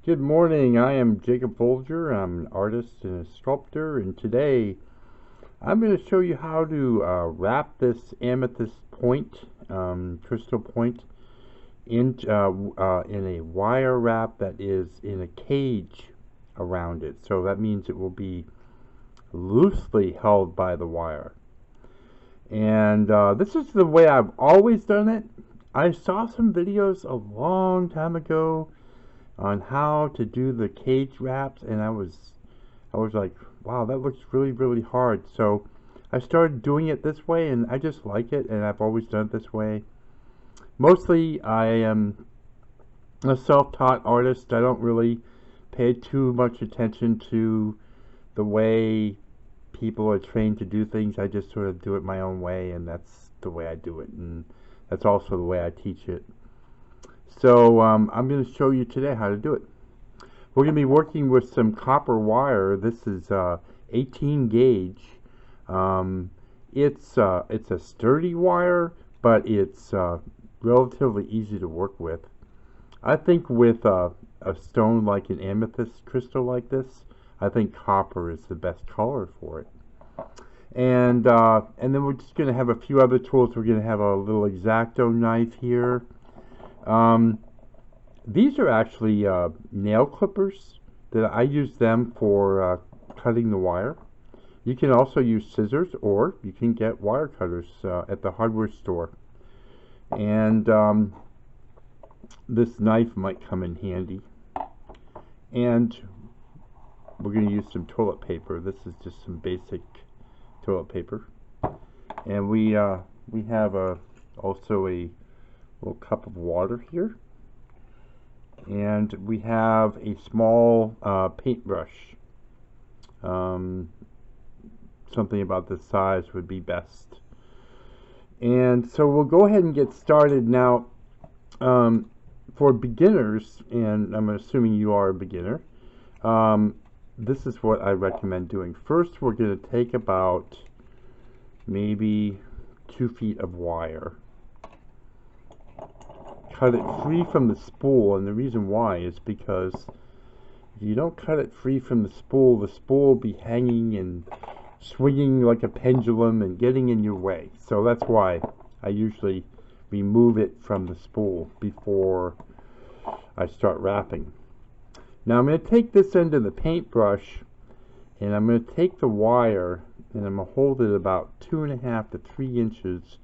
Good morning, I am Jacob Folger. I'm an artist and a sculptor, and today I'm going to show you how to wrap this amethyst point, crystal point, in a wire wrap that is in a cage around it. So that means it will be loosely held by the wire. And this is the way I've always done it. I saw some videos a long time ago on how to do the cage wraps, and I was like, wow, that looks really hard. So I started doing it this way, and I just like it, and I've always done it this way. Mostly I am a self-taught artist. I don't really pay too much attention to the way people are trained to do things. I just sort of do it my own way, and that's the way I do it, and that's also the way I teach it. So I'm going to show you today how to do it. We're going to be working with some copper wire. This is 18 gauge. It's a sturdy wire, but it's relatively easy to work with. I think with a stone like an amethyst crystal like this, I think copper is the best color for it. And then we're just going to have a few other tools. We're going to have a little X-Acto knife here. These are actually nail clippers that I use them for cutting the wire. You can also use scissors, or you can get wire cutters at the hardware store. And this knife might come in handy. And we're going to use some toilet paper. This is just some basic toilet paper. And we have also a little cup of water here, and we have a small paintbrush. Something about this size would be best. And so we'll go ahead and get started now. For beginners, and I'm assuming you are a beginner, this is what I recommend doing. First, we're going to take about maybe 2 feet of wire. Cut it free from the spool, and the reason why is because if you don't cut it free from the spool will be hanging and swinging like a pendulum and getting in your way. So that's why I usually remove it from the spool before I start wrapping. Now I'm going to take this end of the paintbrush, and I'm going to take the wire, and I'm going to hold it about 2.5 to 3 inches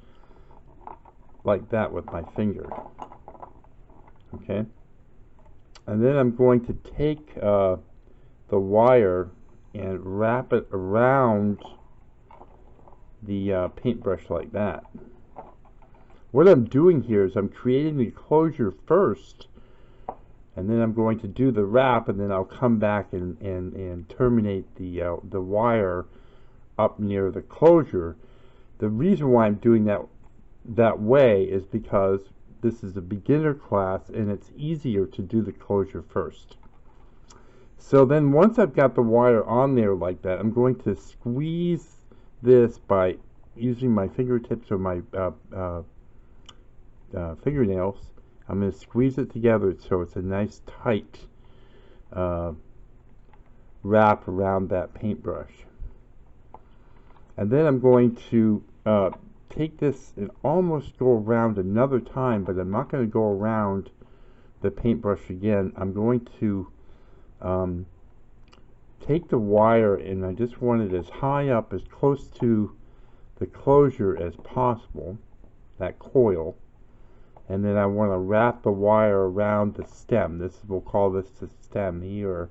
like that with my finger. Okay, and then I'm going to take the wire and wrap it around the paintbrush like that. What I'm doing here is I'm creating the closure first, and then I'm going to do the wrap, and then I'll come back and terminate the wire up near the closure. The reason why I'm doing that way is because this is a beginner class, and it's easier to do the closure first. So then once I've got the wire on there like that, I'm going to squeeze this by using my fingertips or my fingernails. I'm going to squeeze it together so it's a nice tight wrap around that paintbrush. And then I'm going to take this and almost go around another time, but I'm not going to go around the paintbrush again. I'm going to take the wire and I just want it as high up, as close to the closure as possible, that coil, and then I want to wrap the wire around the stem. We'll call this the stem here,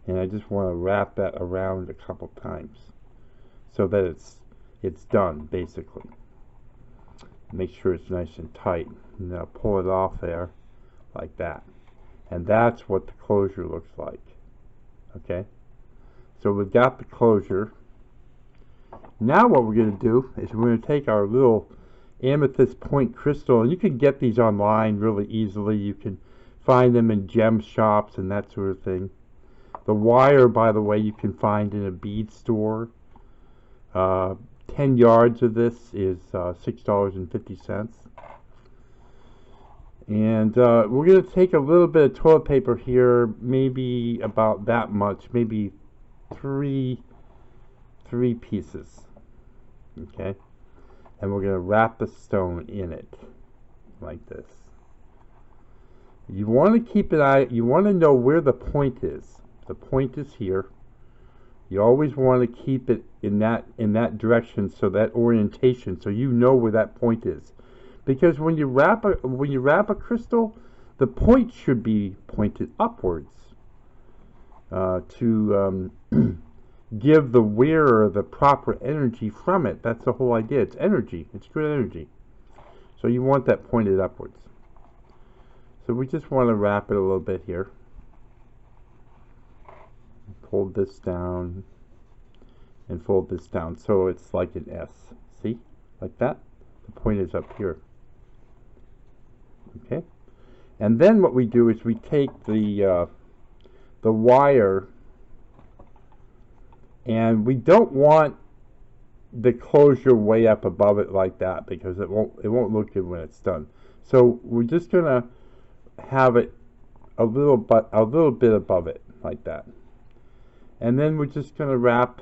and I just want to wrap that around a couple times so that it's done, basically. Make sure it's nice and tight, and I'll pull it off there like that, and that's what the closure looks like. Okay, so we've got the closure. Now what we're going to do is we're going to take our little amethyst point crystal, and you can get these online really easily. You can find them in gem shops and that sort of thing. The wire, by the way, you can find in a bead store. 10 yards of this is $6.50. And we're going to take a little bit of toilet paper here, maybe about that much, maybe three pieces. Okay, and we're going to wrap the stone in it like this. You want to keep an eye, you want to know where the point is. The point is here. You always want to keep it in that direction, so that orientation, so you know where that point is. Because when you wrap a crystal, the point should be pointed upwards to give the wearer the proper energy from it. That's the whole idea. It's energy. It's good energy. So you want that pointed upwards. So we just want to wrap it a little bit here. Fold this down and fold this down so it's like an S. See? Like that. The point is up here. Okay? And then what we do is we take the wire, and we don't want the closure way up above it like that, because it won't look good when it's done. So we're just gonna have it a little bit above it like that, and then we're just gonna wrap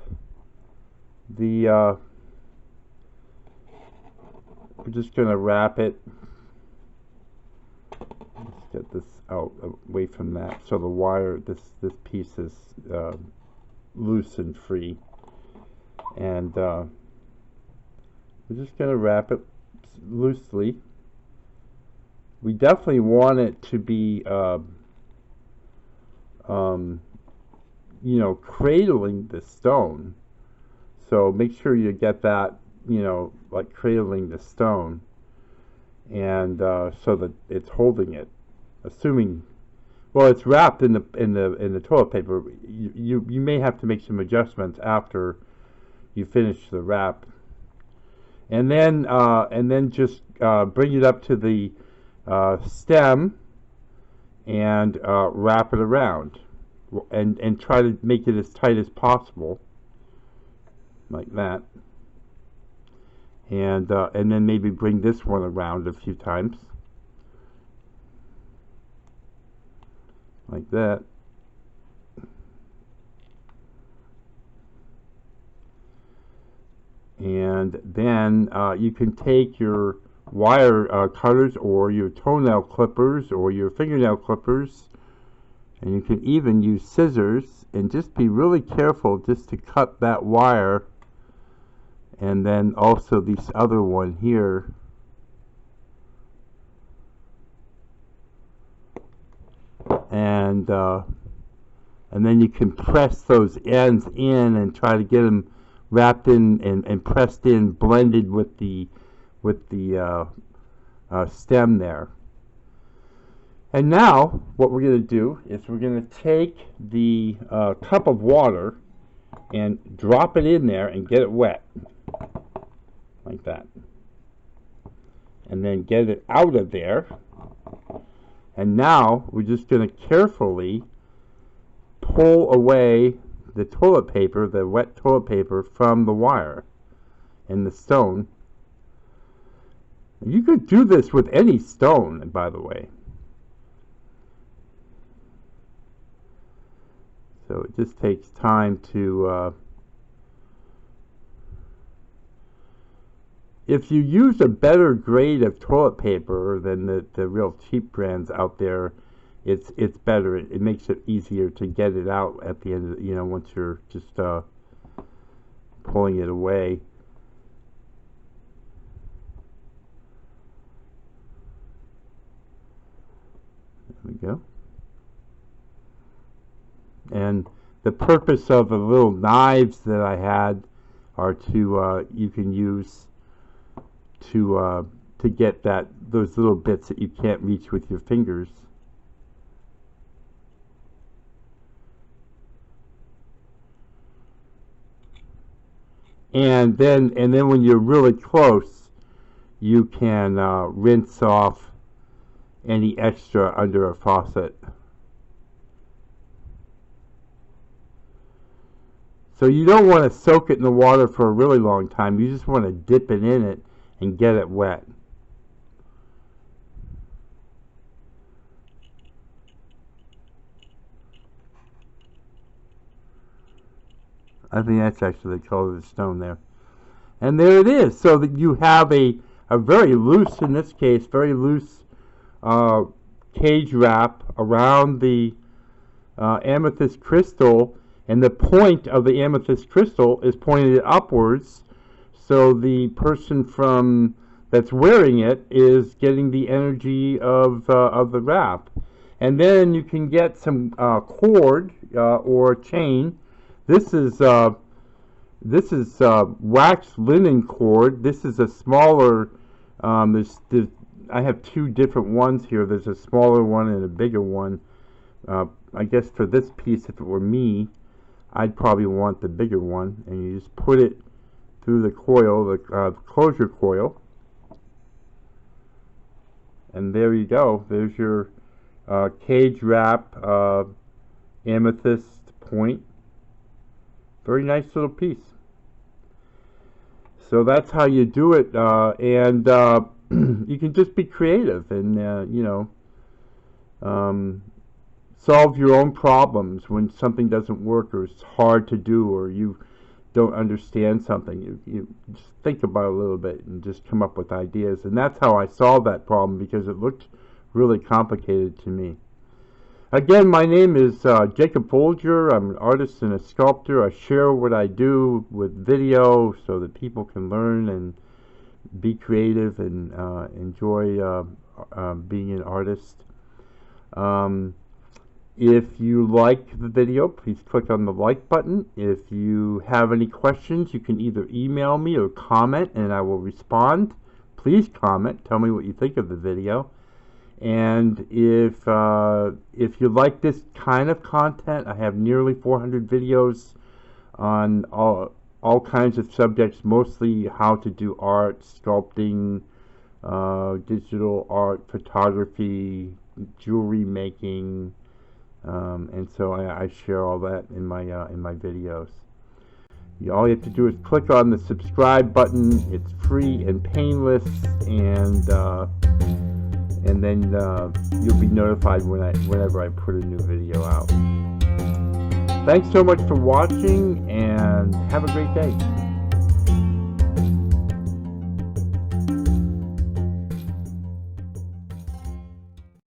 the we're just gonna wrap it. Let's get this out away from that, so the wire, this piece is loose and free, and we're just going to wrap it loosely. We definitely want it to be cradling the stone, so make sure you get that, like cradling the stone, and so that it's holding it, assuming, well, it's wrapped in the toilet paper. You may have to make some adjustments after you finish the wrap, and then just bring it up to the stem and wrap it around, and try to make it as tight as possible, like that. And then maybe bring this one around a few times, like that. And then you can take your wire cutters, or your toenail clippers, or your fingernail clippers, and you can even use scissors, and just be really careful just to cut that wire, and then also this other one here. And then you can press those ends in and try to get them wrapped in and pressed in, blended with the stem there. And now what we're going to do is we're going to take the cup of water and drop it in there and get it wet, like that, and then get it out of there. And now we're just going to carefully pull away the toilet paper, the wet toilet paper, from the wire and the stone. You could do this with any stone, by the way. So it just takes time to if you use a better grade of toilet paper than the real cheap brands out there, it's better. It makes it easier to get it out at the end of once you're just pulling it away. There we go. And the purpose of the little knives that I had are to you can use to get those little bits that you can't reach with your fingers. And then when you're really close, you can rinse off any extra under a faucet. So you don't want to soak it in the water for a really long time. You just want to dip it in it and get it wet. I think that's actually the color of the stone there. And there it is. So that you have a very loose, in this case, very loose cage wrap around the amethyst crystal. And the point of the amethyst crystal is pointed upwards, so the person that's wearing it is getting the energy of the wrap. And then you can get some cord or chain. This is wax linen cord. This is a smaller. I have two different ones here. There's a smaller one and a bigger one. I guess for this piece, if it were me, I'd probably want the bigger one, and you just put it through the coil, the closure coil, and there you go. There's your cage wrap amethyst point. Very nice little piece. So that's how you do it, and you can just be creative and solve your own problems when something doesn't work or it's hard to do or you don't understand something. You just think about it a little bit and just come up with ideas. And that's how I solved that problem, because it looked really complicated to me. Again, my name is Jacob Folger. I'm an artist and a sculptor. I share what I do with video so that people can learn and be creative and enjoy being an artist. If you like the video, please click on the like button. If you have any questions, you can either email me or comment, and I will respond. Please comment. Tell me what you think of the video. And if you like this kind of content, I have nearly 400 videos on all kinds of subjects, mostly how to do art, sculpting, digital art, photography, jewelry making. And so I share all that in my videos. All you have to do is click on the subscribe button. It's free and painless, and then you'll be notified whenever I put a new video out. Thanks so much for watching, and have a great day.